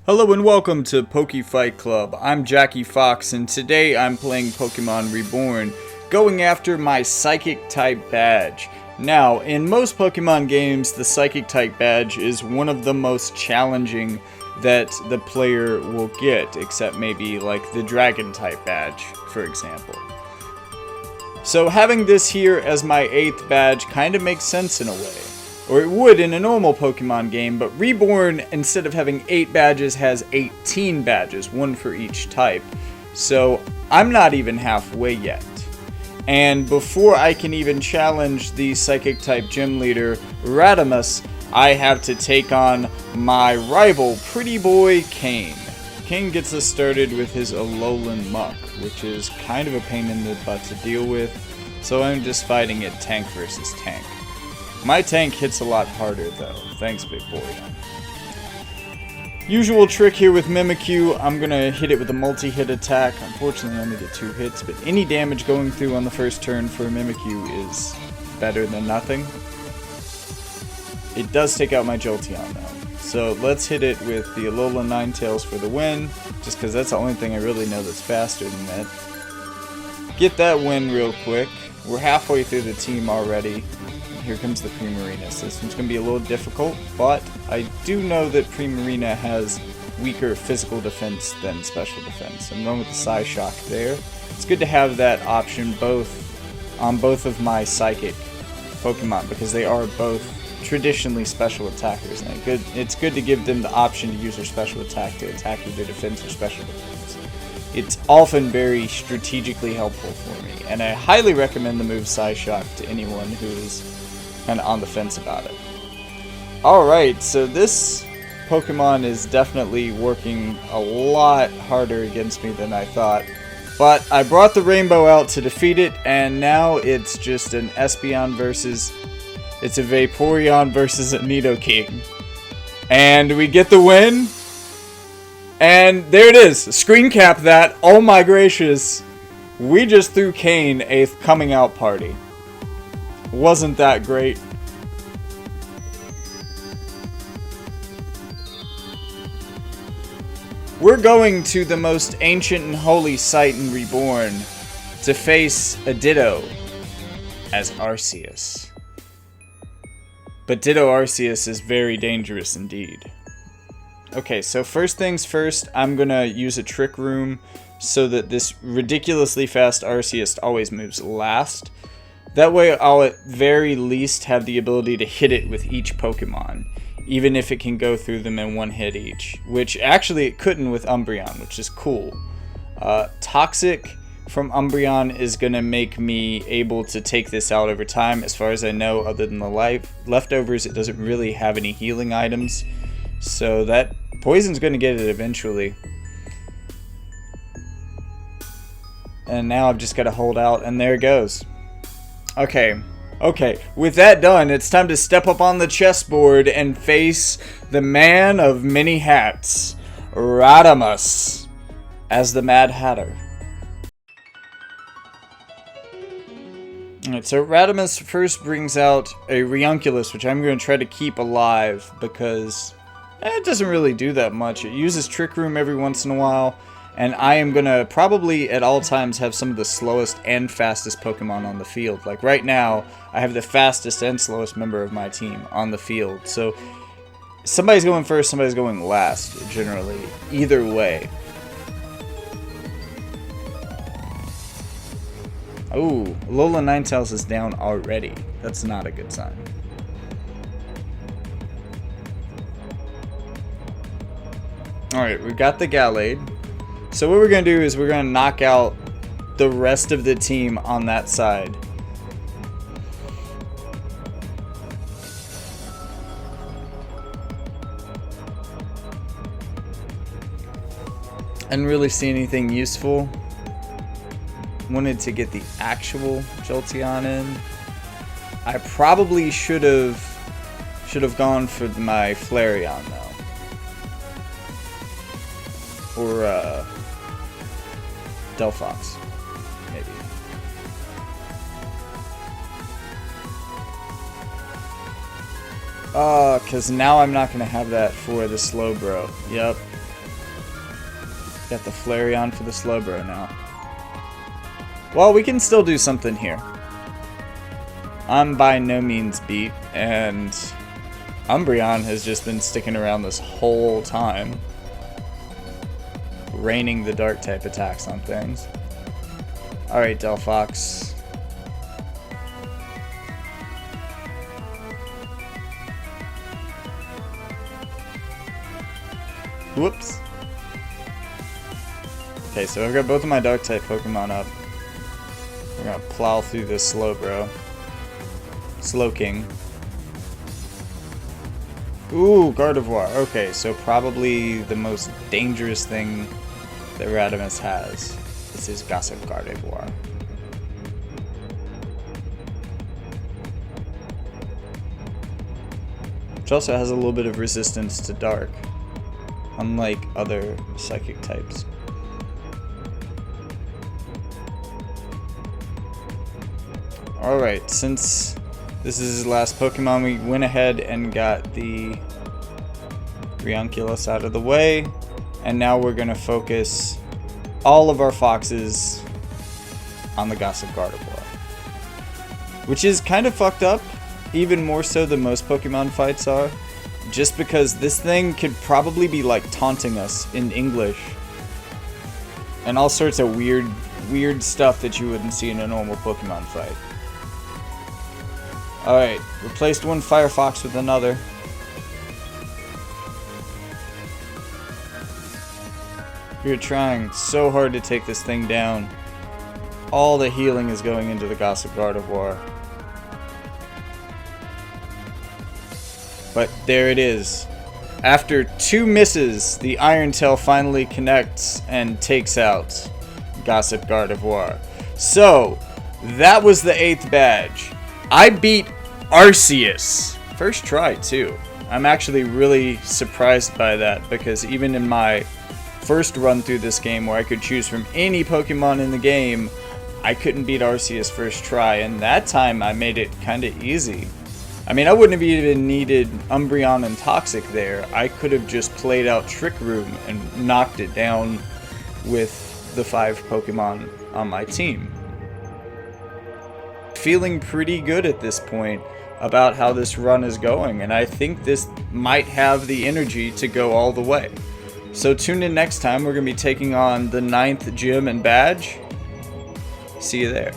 Hello and welcome to Fight Club. I'm Jackie Fox and today I'm playing Pokemon Reborn, going after my Psychic-type badge. Now, in most Pokemon games, the Psychic-type badge is one of the most challenging that the player will get, except maybe like the Dragon-type badge, for example. So having this here as my 8th badge kind of makes sense in a way. Or it would in a normal Pokemon game, but Reborn, instead of having 8 badges, has 18 badges, one for each type. So I'm not even halfway yet. And before I can even challenge the Psychic-type gym leader, Radomus, I have to take on my rival, Pretty Boy Kane. Kane gets us started with his Alolan Muck, which is kind of a pain in the butt to deal with, so I'm just fighting it tank versus tank. My tank hits a lot harder though, thanks big boy. Usual trick here with Mimikyu, I'm gonna hit it with a multi-hit attack. Unfortunately I only get 2 hits, but any damage going through on the first turn for Mimikyu is better than nothing. It does take out my Jolteon though. So let's hit it with the Alolan Ninetales for the win, just because that's the only thing I really know that's faster than that. Get that win real quick. We're halfway through the team already. Here comes the Primarina. So this one's going to be a little difficult, but I do know that Primarina has weaker physical defense than special defense. I'm going with the Psyshock there. It's good to have that option on both of my Psychic Pokemon, because they are both traditionally special attackers, and it's good to give them the option to use their special attack to attack either defense or special defense. It's often very strategically helpful for me, and I highly recommend the move Psyshock to anyone who's kind of on the fence about it. Alright, so this Pokemon is definitely working a lot harder against me than I thought. But I brought the Rainbow out to defeat it, and now it's just an Espeon versus... It's a Vaporeon versus a Nidoking. And we get the win. And there it is. Screen cap that. Oh my gracious. We just threw Kane a coming out party. Wasn't that great? We're going to the most ancient and holy site in Reborn to face a Ditto as Arceus. But Ditto Arceus is very dangerous indeed. Okay, so first things first, I'm gonna use a Trick Room so that this ridiculously fast Arceus always moves last. That way I'll at very least have the ability to hit it with each Pokemon, even if it can go through them in one hit each, which actually it couldn't with Umbreon, which is cool. Toxic from Umbreon is going to make me able to take this out over time. As far as I know, other than the leftovers, it doesn't really have any healing items, so that Poison's going to get it eventually. And now I've just got to hold out, and there it goes. Okay, with that done, it's time to step up on the chessboard and face the man of many hats, Radomus, as the Mad Hatter. Alright, so Radomus first brings out a Reunculus, which I'm going to try to keep alive, because it doesn't really do that much. It uses Trick Room every once in a while. And I am going to probably at all times have some of the slowest and fastest Pokemon on the field. Like right now, I have the fastest and slowest member of my team on the field. So somebody's going first, somebody's going last, generally. Either way. Oh, Alolan Ninetales is down already. That's not a good sign. Alright, we've got the Gallade. So what we're going to do is we're going to knock out the rest of the team on that side. I didn't really see anything useful. Wanted to get the actual Jolteon in. I probably should have gone for my Flareon though. Or Delphox, maybe. Because now I'm not going to have that for the Slowbro. Yep. Got the Flareon for the Slowbro now. Well, we can still do something here. I'm by no means beat, and Umbreon has just been sticking around this whole time, raining the dark type attacks on things. Alright, Delphox. Whoops. Okay, so I've got both of my dark type Pokemon up. We're gonna plow through this Slowbro. Slowking. Ooh, Gardevoir. Okay, so probably the most dangerous thing that Radomus has. This is Gossip Gardevoir. Which also has a little bit of resistance to dark, unlike other psychic types. Alright, since this is his last Pokemon, we went ahead and got the Rionculus out of the way, and now we're going to focus all of our foxes on the Gossip Gardevoir. Which is kind of fucked up, even more so than most Pokemon fights are, just because this thing could probably be like taunting us in English and all sorts of weird stuff that you wouldn't see in a normal Pokemon fight. Alright, replaced one Firefox with another. We're trying so hard to take this thing down. All the healing is going into the Gossip Gardevoir. But there it is. After 2 misses, the Iron Tail finally connects and takes out Gossip Gardevoir. So, that was the 8th badge. I beat Arceus. First try, too. I'm actually really surprised by that, because even in my first run through this game where I could choose from any Pokemon in the game, I couldn't beat Arceus first try, and that time I made it kinda easy. I mean, I wouldn't have even needed Umbreon and Toxic there. I could have just played out Trick Room and knocked it down with the 5 Pokemon on my team. Feeling pretty good at this point about how this run is going, and I think this might have the energy to go all the way. So tune in next time. We're going to be taking on the 9th gym and badge. See you there.